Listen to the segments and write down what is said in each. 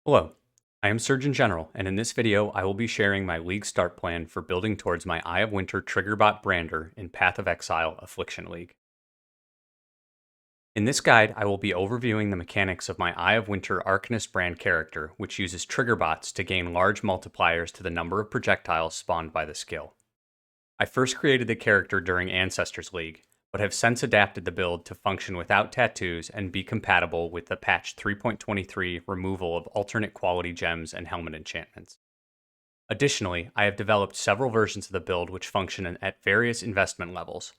Hello, I am Surgeon General, and in this video, I will be sharing my League start plan for building towards my Eye of Winter Triggerbot Brander in Path of Exile Affliction League. In this guide, I will be overviewing the mechanics of my Eye of Winter Arcanist Brand character, which uses Triggerbots to gain large multipliers to the number of projectiles spawned by the skill. I first created the character during Ancestors League, but have since adapted the build to function without tattoos and be compatible with the patch 3.23 removal of alternate quality gems and helmet enchantments. Additionally, I have developed several versions of the build which function at various investment levels,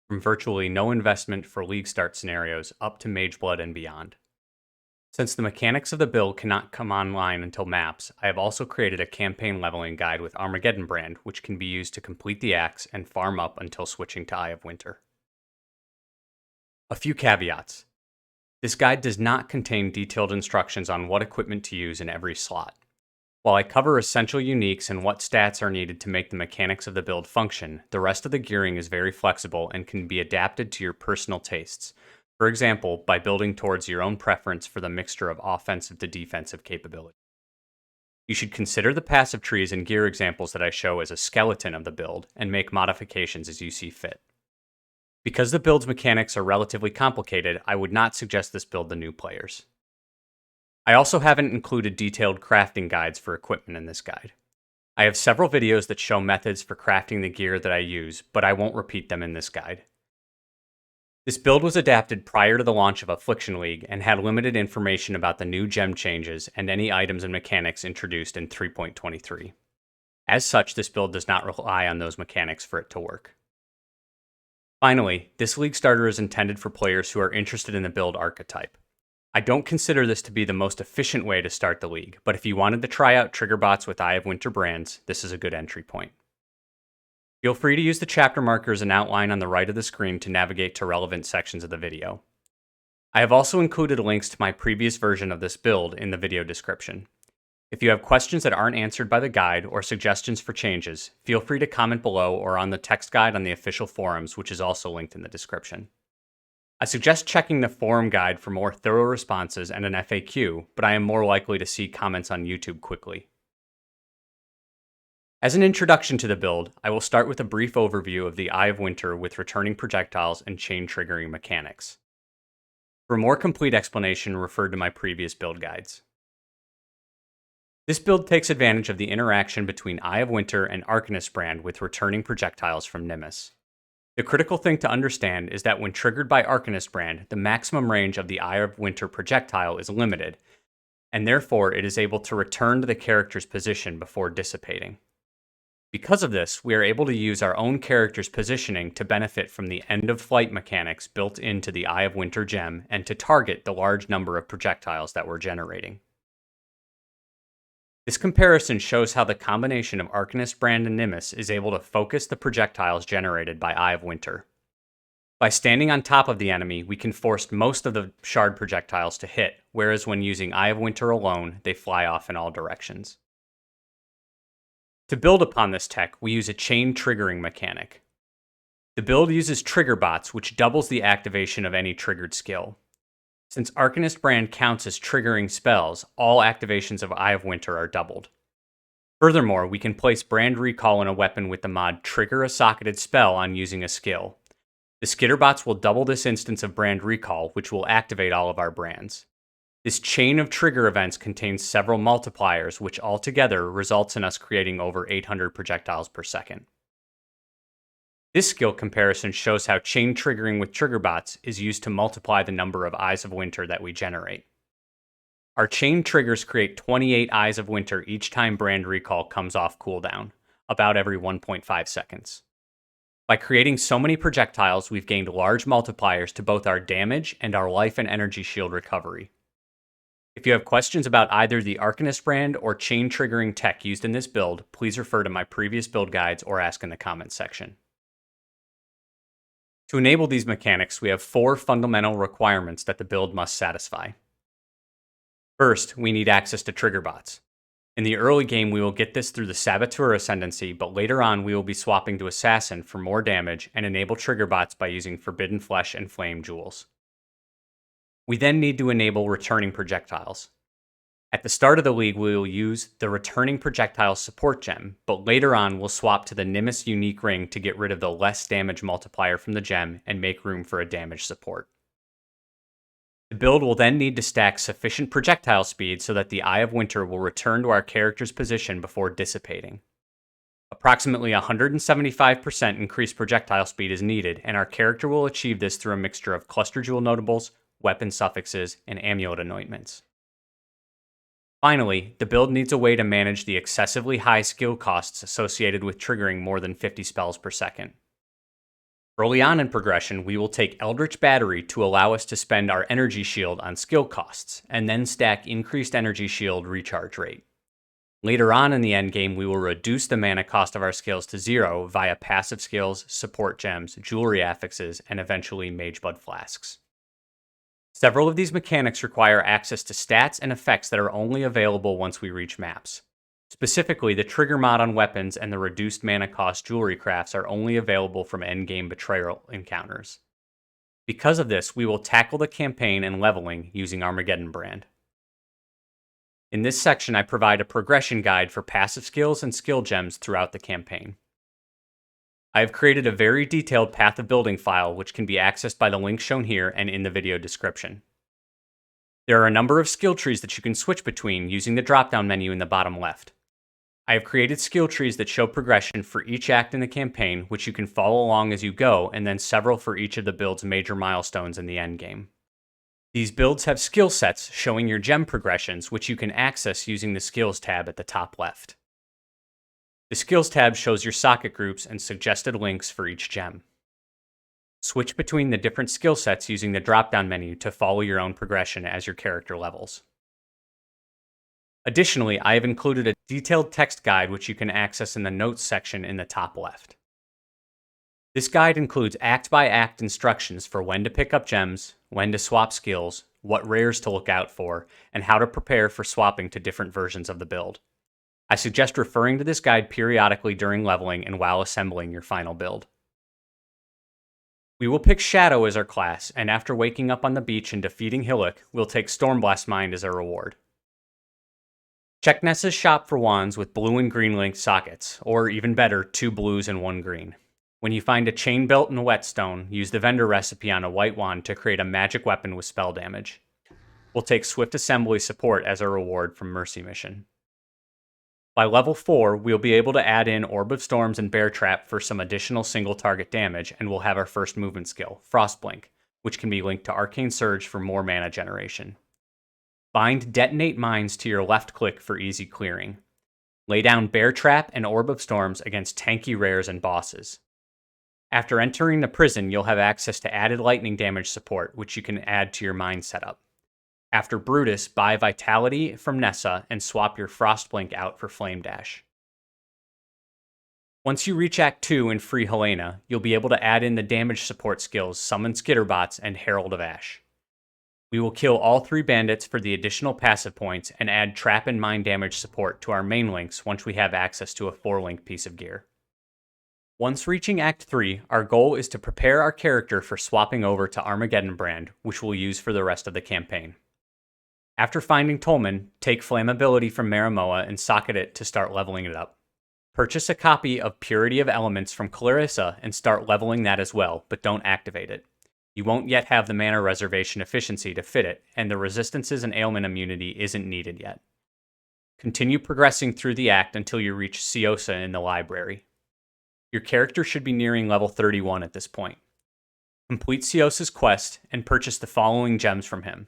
from virtually no investment for League start scenarios up to Mageblood and beyond. Since the mechanics of the build cannot come online until maps, I have also created a campaign leveling guide with Armageddon Brand, which can be used to complete the axe and farm up until switching to Eye of Winter. A few caveats. This guide does not contain detailed instructions on what equipment to use in every slot. While I cover essential uniques and what stats are needed to make the mechanics of the build function, the rest of the gearing is very flexible and can be adapted to your personal tastes. For example, by building towards your own preference for the mixture of offensive to defensive capability. You should consider the passive trees and gear examples that I show as a skeleton of the build and make modifications as you see fit. Because the build's mechanics are relatively complicated, I would not suggest this build to new players. I also haven't included detailed crafting guides for equipment in this guide. I have several videos that show methods for crafting the gear that I use, but I won't repeat them in this guide. This build was adapted prior to the launch of Affliction League and had limited information about the new gem changes and any items and mechanics introduced in 3.23. As such, this build does not rely on those mechanics for it to work. Finally, this League starter is intended for players who are interested in the build archetype. I don't consider this to be the most efficient way to start the League, but if you wanted to try out Triggerbots with Eye of Winter brands, this is a good entry point. Feel free to use the chapter markers and outline on the right of the screen to navigate to relevant sections of the video. I have also included links to my previous version of this build in the video description. If you have questions that aren't answered by the guide or suggestions for changes, feel free to comment below or on the text guide on the official forums, which is also linked in the description. I suggest checking the forum guide for more thorough responses and an FAQ, but I am more likely to see comments on YouTube quickly. As an introduction to the build, I will start with a brief overview of the Eye of Winter with returning projectiles and chain triggering mechanics. For a more complete explanation, refer to my previous build guides. This build takes advantage of the interaction between Eye of Winter and Arcanist Brand with returning projectiles from Nimbus. The critical thing to understand is that when triggered by Arcanist Brand, the maximum range of the Eye of Winter projectile is limited, and therefore it is able to return to the character's position before dissipating. Because of this, we are able to use our own character's positioning to benefit from the end-of-flight mechanics built into the Eye of Winter gem and to target the large number of projectiles that we're generating. This comparison shows how the combination of Arcanist Brand and Nimbus is able to focus the projectiles generated by Eye of Winter. By standing on top of the enemy, we can force most of the shard projectiles to hit, whereas when using Eye of Winter alone, they fly off in all directions. To build upon this tech, we use a chain triggering mechanic. The build uses Triggerbots, which doubles the activation of any triggered skill. Since Arcanist Brand counts as triggering spells, all activations of Eye of Winter are doubled. Furthermore, we can place Brand Recall in a weapon with the mod Trigger a Socketed Spell on using a skill. The Skitterbots will double this instance of Brand Recall, which will activate all of our brands. This chain of trigger events contains several multipliers, which altogether results in us creating over 800 projectiles per second. This skill comparison shows how chain triggering with Triggerbots is used to multiply the number of Eyes of Winter that we generate. Our chain triggers create 28 Eyes of Winter each time Brand Recall comes off cooldown, about every 1.5 seconds. By creating so many projectiles, we've gained large multipliers to both our damage and our life and energy shield recovery. If you have questions about either the Arcanist Brand or chain triggering tech used in this build, please refer to my previous build guides or ask in the comments section. To enable these mechanics, we have 4 fundamental requirements that the build must satisfy. First, we need access to Triggerbots. In the early game, we will get this through the Saboteur Ascendancy, but later on we will be swapping to Assassin for more damage and enable Triggerbots by using Forbidden Flesh and Flame Jewels. We then need to enable returning projectiles. At the start of the league, we will use the returning projectile support gem, but later on we'll swap to the Nimbus unique ring to get rid of the less damage multiplier from the gem and make room for a damage support. The build will then need to stack sufficient projectile speed so that the Eye of Winter will return to our character's position before dissipating. Approximately 175% increased projectile speed is needed, and our character will achieve this through a mixture of cluster jewel notables, weapon suffixes, and amulet anointments. Finally, the build needs a way to manage the excessively high skill costs associated with triggering more than 50 spells per second. Early on in progression, we will take Eldritch Battery to allow us to spend our energy shield on skill costs, and then stack increased energy shield recharge rate. Later on in the endgame, we will reduce the mana cost of our skills to 0 via passive skills, support gems, jewelry affixes, and eventually Mageblood flasks. Several of these mechanics require access to stats and effects that are only available once we reach maps. Specifically, the trigger mod on weapons and the reduced mana cost jewelry crafts are only available from endgame betrayal encounters. Because of this, we will tackle the campaign and leveling using Armageddon Brand. In this section, I provide a progression guide for passive skills and skill gems throughout the campaign. I have created a very detailed path of building file which can be accessed by the link shown here and in the video description. There are a number of skill trees that you can switch between using the drop-down menu in the bottom left. I have created skill trees that show progression for each act in the campaign, which you can follow along as you go, and then several for each of the build's major milestones in the endgame. These builds have skill sets showing your gem progressions, which you can access using the Skills tab at the top left. The Skills tab shows your socket groups and suggested links for each gem. Switch between the different skill sets using the drop-down menu to follow your own progression as your character levels. Additionally, I have included a detailed text guide which you can access in the notes section in the top left. This guide includes act-by-act instructions for when to pick up gems, when to swap skills, what rares to look out for, and how to prepare for swapping to different versions of the build. I suggest referring to this guide periodically during leveling and while assembling your final build. We will pick Shadow as our class, and after waking up on the beach and defeating Hillock, we'll take Stormblast Mind as our reward. Check Nessa's shop for wands with blue and green linked sockets, or even better, 2 blues and 1 green. When you find a chain belt and whetstone, use the vendor recipe on a white wand to create a magic weapon with spell damage. We'll take Swift Assembly support as our reward from Mercy Mission. By level 4, we'll be able to add in Orb of Storms and Bear Trap for some additional single target damage, and we'll have our first movement skill, Frostblink, which can be linked to Arcane Surge for more mana generation. Bind Detonate Mines to your left click for easy clearing. Lay down Bear Trap and Orb of Storms against tanky rares and bosses. After entering the prison, you'll have access to added lightning damage support, which you can add to your mine setup. After Brutus, buy Vitality from Nessa and swap your Frostblink out for Flame Dash. Once you reach Act 2 and free Helena, you'll be able to add in the damage support skills Summon Skitterbots and Herald of Ash. We will kill all 3 bandits for the additional passive points and add trap and mine damage support to our main links once we have access to a 4-link piece of gear. Once reaching Act 3, our goal is to prepare our character for swapping over to Armageddon Brand, which we'll use for the rest of the campaign. After finding Tolman, take Flammability from Maramoa and socket it to start leveling it up. Purchase a copy of Purity of Elements from Clarissa and start leveling that as well, but don't activate it. You won't yet have the mana reservation efficiency to fit it, and the resistances and ailment immunity isn't needed yet. Continue progressing through the act until you reach Siosa in the library. Your character should be nearing level 31 at this point. Complete Siosa's quest and purchase the following gems from him: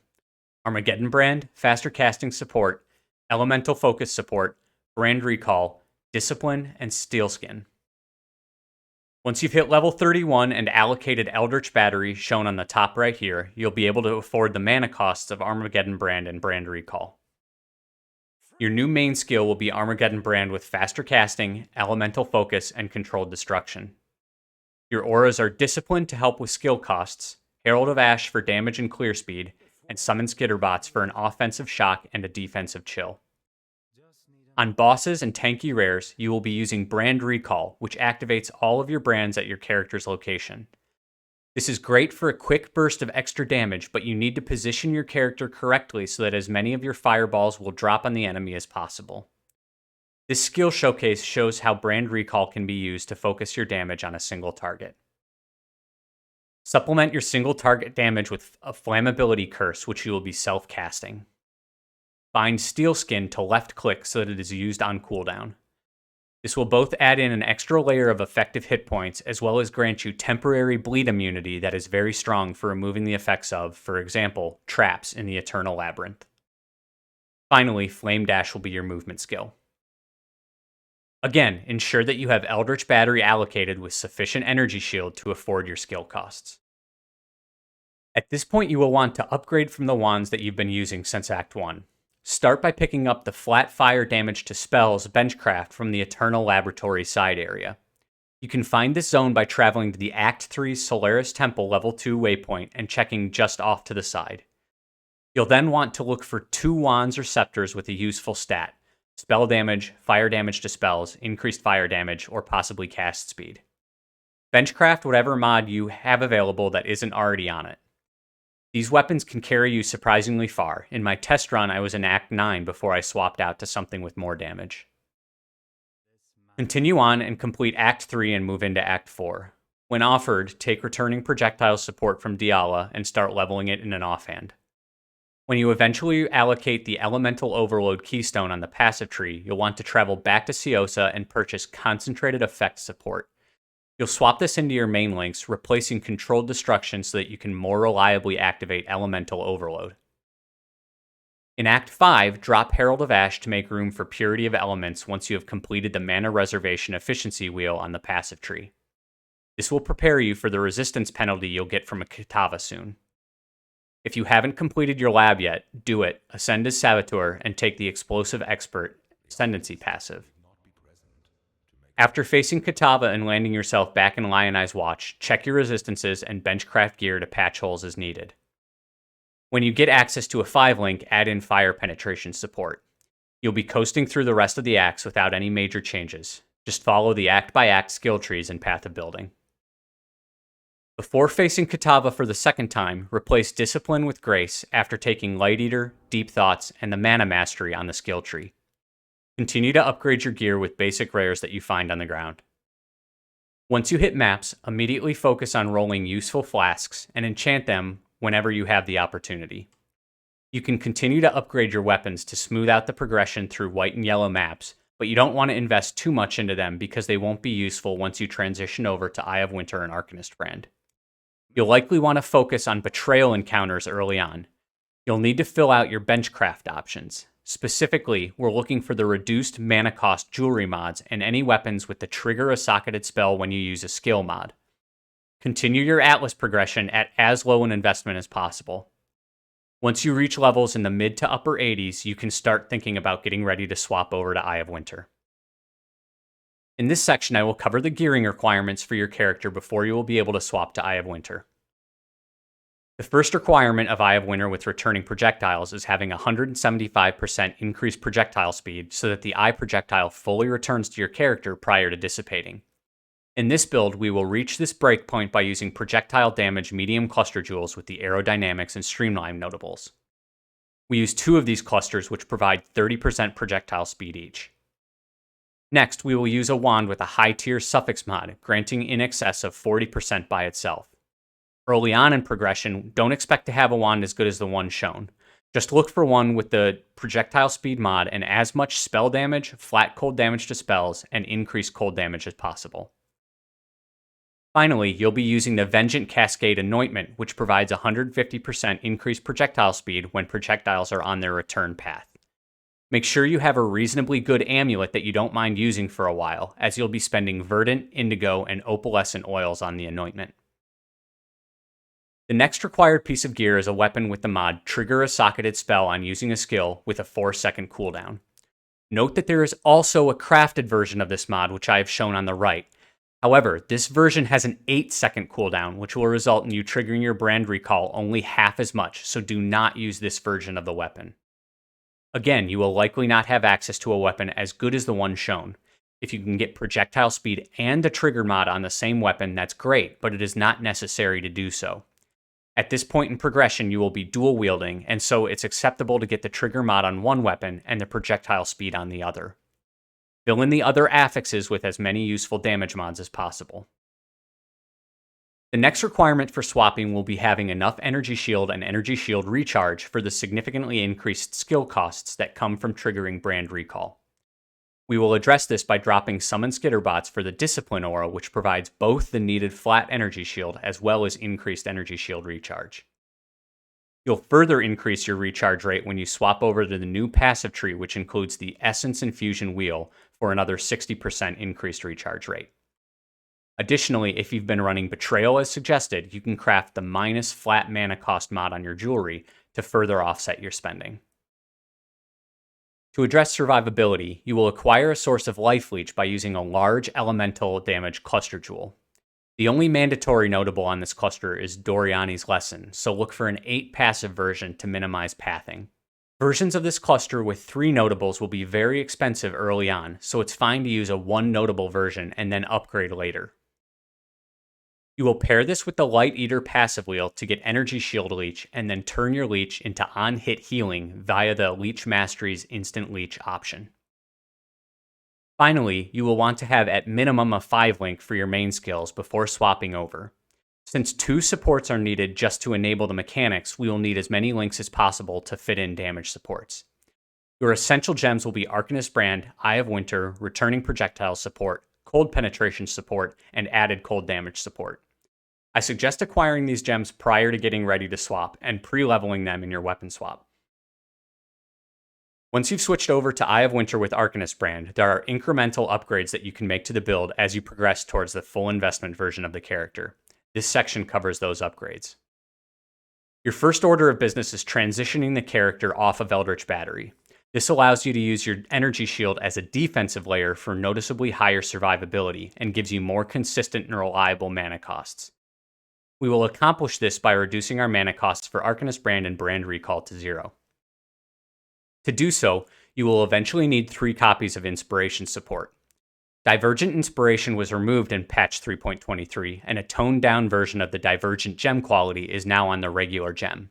Armageddon Brand, Faster Casting Support, Elemental Focus Support, Brand Recall, Discipline, and Steelskin. Once you've hit level 31 and allocated Eldritch Battery, shown on the top right here, you'll be able to afford the mana costs of Armageddon Brand and Brand Recall. Your new main skill will be Armageddon Brand with Faster Casting, Elemental Focus, and Controlled Destruction. Your auras are Discipline to help with skill costs, Herald of Ash for damage and clear speed, and Summon Skitterbots for an offensive shock and a defensive chill. On bosses and tanky rares, you will be using Brand Recall, which activates all of your brands at your character's location. This is great for a quick burst of extra damage, but you need to position your character correctly so that as many of your fireballs will drop on the enemy as possible. This skill showcase shows how Brand Recall can be used to focus your damage on a single target. Supplement your single target damage with a Flammability Curse, which you will be self-casting. Bind Steel Skin to left click so that it is used on cooldown. This will both add in an extra layer of effective hit points as well as grant you temporary bleed immunity that is very strong for removing the effects of, for example, traps in the Eternal Labyrinth. Finally, Flame Dash will be your movement skill. Again, ensure that you have Eldritch Battery allocated with sufficient energy shield to afford your skill costs. At this point, you will want to upgrade from the wands that you've been using since Act 1. Start by picking up the flat fire damage to spells benchcraft from the Eternal Laboratory side area. You can find this zone by traveling to the Act 3 Solaris Temple level 2 waypoint and checking just off to the side. You'll then want to look for 2 wands or scepters with a useful stat: spell damage, fire damage to spells, increased fire damage, or possibly cast speed. Benchcraft whatever mod you have available that isn't already on it. These weapons can carry you surprisingly far. In my test run, I was in Act 9 before I swapped out to something with more damage. Continue on and complete Act 3 and move into Act 4. When offered, take returning projectile support from Diala and start leveling it in an offhand. When you eventually allocate the Elemental Overload keystone on the passive tree, you'll want to travel back to Ciosa and purchase Concentrated Effect support. You'll swap this into your main links, replacing Controlled Destruction so that you can more reliably activate Elemental Overload. In Act 5, drop Herald of Ash to make room for Purity of Elements once you have completed the Mana Reservation Efficiency wheel on the passive tree. This will prepare you for the resistance penalty you'll get from a Kitava soon. If you haven't completed your lab yet, do it, ascend as Saboteur, and take the Explosive Expert Ascendancy passive. After facing Kitava and landing yourself back in Lionized Watch, check your resistances and benchcraft gear to patch holes as needed. When you get access to a 5-link, add in Fire Penetration support. You'll be coasting through the rest of the acts without any major changes. Just follow the act-by-act skill trees and path of building. Before facing Kitava for the second time, replace Discipline with Grace after taking Light Eater, Deep Thoughts, and the Mana Mastery on the skill tree. Continue to upgrade your gear with basic rares that you find on the ground. Once you hit maps, immediately focus on rolling useful flasks and enchant them whenever you have the opportunity. You can continue to upgrade your weapons to smooth out the progression through white and yellow maps, but you don't want to invest too much into them because they won't be useful once you transition over to Eye of Winter and Arcanist Brand. You'll likely want to focus on betrayal encounters early on. You'll need to fill out your benchcraft options. Specifically, we're looking for the reduced mana cost jewelry mods and any weapons with the trigger a socketed spell when you use a skill mod. Continue your Atlas progression at as low an investment as possible. Once you reach levels in the mid to upper 80s, you can start thinking about getting ready to swap over to Eye of Winter. In this section, I will cover the gearing requirements for your character before you will be able to swap to Eye of Winter. The first requirement of Eye of Winter with returning projectiles is having 175% increased projectile speed so that the eye projectile fully returns to your character prior to dissipating. In this build, we will reach this breakpoint by using projectile damage medium cluster jewels with the aerodynamics and streamline notables. We use 2 of these clusters which provide 30% projectile speed each. Next, we will use a wand with a high tier suffix mod, granting in excess of 40% by itself. Early on in progression, don't expect to have a wand as good as the one shown. Just look for one with the projectile speed mod and as much spell damage, flat cold damage to spells, and increased cold damage as possible. Finally, you'll be using the Vengeant Cascade Anointment, which provides 150% increased projectile speed when projectiles are on their return path. Make sure you have a reasonably good amulet that you don't mind using for a while, as you'll be spending Verdant, Indigo, and Opalescent oils on the anointment. The next required piece of gear is a weapon with the mod Trigger a Socketed Spell on using a skill with a 4-second cooldown. Note that there is also a crafted version of this mod, which I have shown on the right. However, this version has an 8-second cooldown, which will result in you triggering your brand recall only half as much, so do not use this version of the weapon. Again, you will likely not have access to a weapon as good as the one shown. If you can get projectile speed and a trigger mod on the same weapon, that's great, but it is not necessary to do so. At this point in progression, you will be dual wielding, and so it's acceptable to get the trigger mod on one weapon and the projectile speed on the other. Fill in the other affixes with as many useful damage mods as possible. The next requirement for swapping will be having enough energy shield and energy shield recharge for the significantly increased skill costs that come from triggering brand recall. We will address this by dropping Summon Skitterbots for the Discipline aura, which provides both the needed flat energy shield as well as increased energy shield recharge. You'll further increase your recharge rate when you swap over to the new passive tree, which includes the Essence Infusion Wheel for another 60% increased recharge rate. Additionally, if you've been running Betrayal as suggested, you can craft the minus flat mana cost mod on your jewelry to further offset your spending. To address survivability, you will acquire a source of life leech by using a large elemental damage cluster jewel. The only mandatory notable on this cluster is Doriani's Lesson, so look for an 8 passive version to minimize pathing. Versions of this cluster with 3 notables will be very expensive early on, so it's fine to use a 1 notable version and then upgrade later. You will pair this with the Light Eater passive wheel to get Energy Shield Leech, and then turn your leech into on-hit healing via the Leech Mastery's Instant Leech option. Finally, you will want to have at minimum a 5 link for your main skills before swapping over. Since 2 supports are needed just to enable the mechanics, we will need as many links as possible to fit in damage supports. Your essential gems will be Arcanist Brand, Eye of Winter, Returning Projectile support, Cold Penetration support, and added cold damage support. I suggest acquiring these gems prior to getting ready to swap and pre-leveling them in your weapon swap. Once you've switched over to Eye of Winter with Arcanist Brand, there are incremental upgrades that you can make to the build as you progress towards the full investment version of the character. This section covers those upgrades. Your first order of business is transitioning the character off of Eldritch Battery. This allows you to use your energy shield as a defensive layer for noticeably higher survivability and gives you more consistent and reliable mana costs. We will accomplish this by reducing our mana costs for Arcanist Brand and Brand Recall to 0. To do so, you will eventually need 3 copies of Inspiration support. Divergent Inspiration was removed in patch 3.23, and a toned-down version of the Divergent gem quality is now on the regular gem.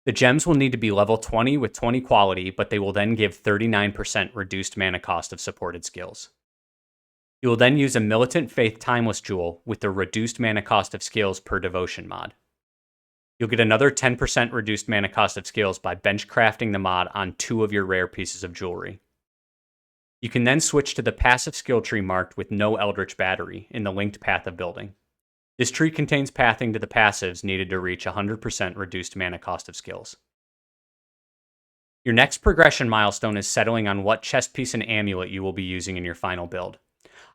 The gems will need to be level 20 with 20 quality, but they will then give 39% reduced mana cost of supported skills. You will then use a Militant Faith Timeless Jewel with the reduced mana cost of skills per devotion mod. You'll get another 10% reduced mana cost of skills by bench crafting the mod on 2 of your rare pieces of jewelry. You can then switch to the passive skill tree marked with no Eldritch Battery in the linked path of building. This tree contains pathing to the passives needed to reach 100% reduced mana cost of skills. Your next progression milestone is settling on what chest piece and amulet you will be using in your final build.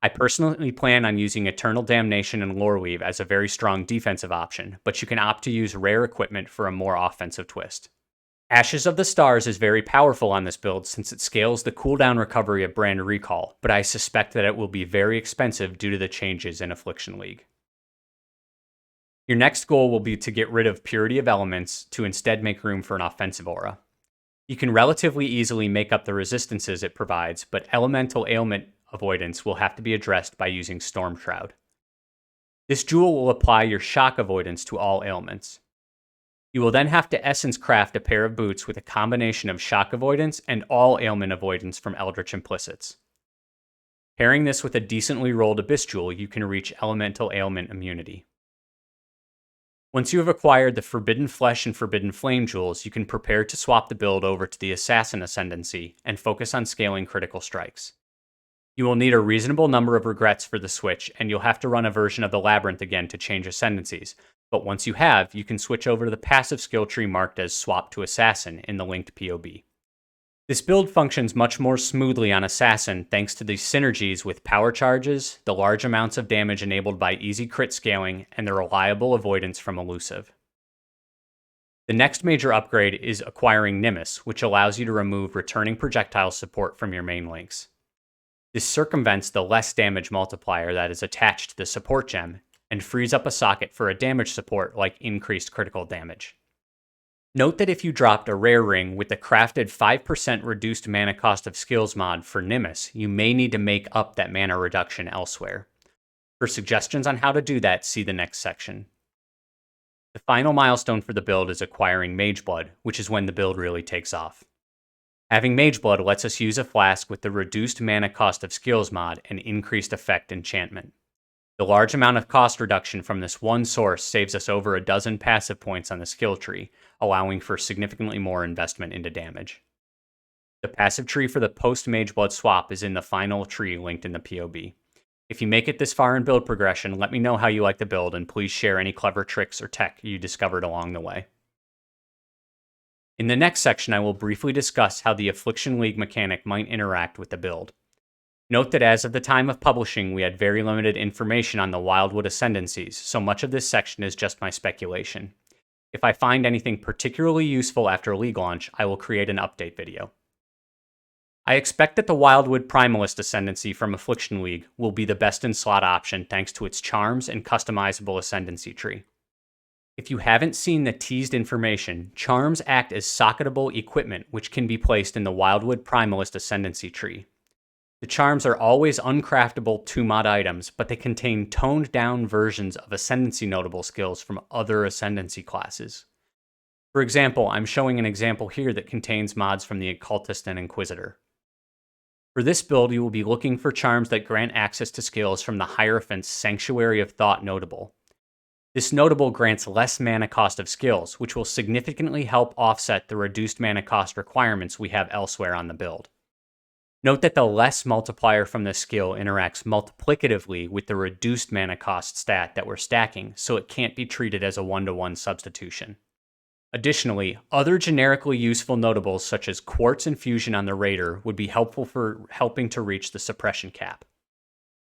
I personally plan on using Eternal Damnation and Loreweave as a very strong defensive option, but you can opt to use rare equipment for a more offensive twist. Ashes of the Stars is very powerful on this build since it scales the cooldown recovery of Brand Recall, but I suspect that it will be very expensive due to the changes in Affliction League. Your next goal will be to get rid of Purity of Elements to instead make room for an offensive aura. You can relatively easily make up the resistances it provides, but elemental ailment avoidance will have to be addressed by using Storm Shroud. This jewel will apply your shock avoidance to all ailments. You will then have to essence craft a pair of boots with a combination of shock avoidance and all ailment avoidance from Eldritch Implicits. Pairing this with a decently rolled Abyss Jewel, you can reach elemental ailment immunity. Once you have acquired the Forbidden Flesh and Forbidden Flame jewels, you can prepare to swap the build over to the Assassin Ascendancy and focus on scaling critical strikes. You will need a reasonable number of regrets for the switch, and you'll have to run a version of the Labyrinth again to change Ascendancies, but once you have, you can switch over to the passive skill tree marked as Swap to Assassin in the linked POB. This build functions much more smoothly on Assassin thanks to the synergies with power charges, the large amounts of damage enabled by easy crit scaling, and the reliable avoidance from Elusive. The next major upgrade is acquiring Nimbus, which allows you to remove returning projectile support from your main links. This circumvents the less damage multiplier that is attached to the support gem and frees up a socket for a damage support like increased critical damage. Note that if you dropped a rare ring with the crafted 5% reduced mana cost of skills mod for Nimbus, you may need to make up that mana reduction elsewhere. For suggestions on how to do that, see the next section. The final milestone for the build is acquiring Mageblood, which is when the build really takes off. Having Mageblood lets us use a flask with the reduced mana cost of skills mod and increased effect enchantment. The large amount of cost reduction from this one source saves us over a dozen passive points on the skill tree, allowing for significantly more investment into damage. The passive tree for the post-Mageblood swap is in the final tree linked in the POB. If you make it this far in build progression, let me know how you like the build, and please share any clever tricks or tech you discovered along the way. In the next section, I will briefly discuss how the Affliction League mechanic might interact with the build. Note that as of the time of publishing, we had very limited information on the Wildwood ascendancies, so much of this section is just my speculation. If I find anything particularly useful after League launch, I will create an update video. I expect that the Wildwood Primalist ascendancy from Affliction League will be the best in slot option thanks to its charms and customizable ascendancy tree. If you haven't seen the teased information, charms act as socketable equipment which can be placed in the Wildwood Primalist ascendancy tree. The charms are always uncraftable 2-mod items, but they contain toned-down versions of Ascendancy notable skills from other Ascendancy classes. For example, I'm showing an example here that contains mods from the Occultist and Inquisitor. For this build, you will be looking for charms that grant access to skills from the Hierophant's Sanctuary of Thought notable. This notable grants less mana cost of skills, which will significantly help offset the reduced mana cost requirements we have elsewhere on the build. Note that the less multiplier from this skill interacts multiplicatively with the reduced mana cost stat that we're stacking, so it can't be treated as a 1-to-1 substitution. Additionally, other generically useful notables such as Quartz Infusion on the Raider would be helpful for helping to reach the suppression cap.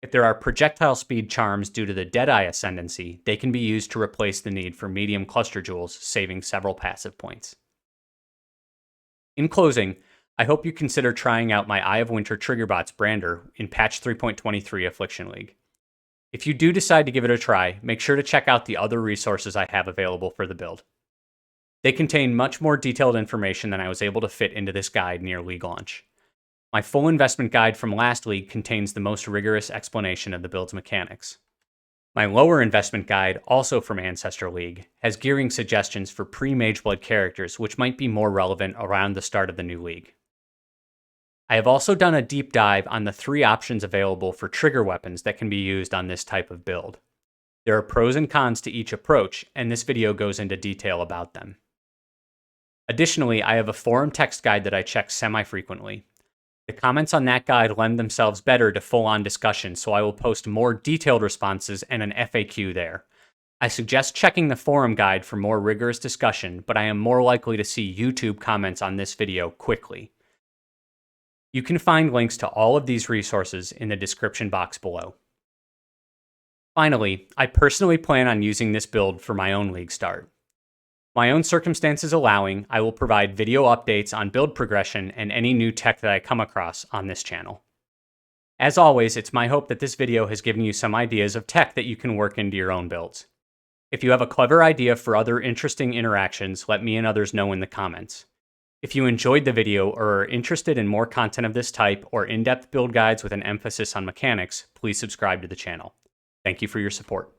If there are projectile speed charms due to the Deadeye Ascendancy, they can be used to replace the need for medium cluster jewels, saving several passive points. In closing, I hope you consider trying out my Eye of Winter Triggerbots brander in patch 3.23 Affliction League. If you do decide to give it a try, make sure to check out the other resources I have available for the build. They contain much more detailed information than I was able to fit into this guide near League launch. My full investment guide from last League contains the most rigorous explanation of the build's mechanics. My lower investment guide, also from Ancestor League, has gearing suggestions for pre-Mageblood characters which might be more relevant around the start of the new League. I have also done a deep dive on the 3 options available for trigger weapons that can be used on this type of build. There are pros and cons to each approach, and this video goes into detail about them. Additionally, I have a forum text guide that I check semi-frequently. The comments on that guide lend themselves better to full-on discussion, so I will post more detailed responses and an FAQ there. I suggest checking the forum guide for more rigorous discussion, but I am more likely to see YouTube comments on this video quickly. You can find links to all of these resources in the description box below. Finally, I personally plan on using this build for my own League start. My own circumstances allowing, I will provide video updates on build progression and any new tech that I come across on this channel. As always, it's my hope that this video has given you some ideas of tech that you can work into your own builds. If you have a clever idea for other interesting interactions, let me and others know in the comments. If you enjoyed the video or are interested in more content of this type or in-depth build guides with an emphasis on mechanics, please subscribe to the channel. Thank you for your support.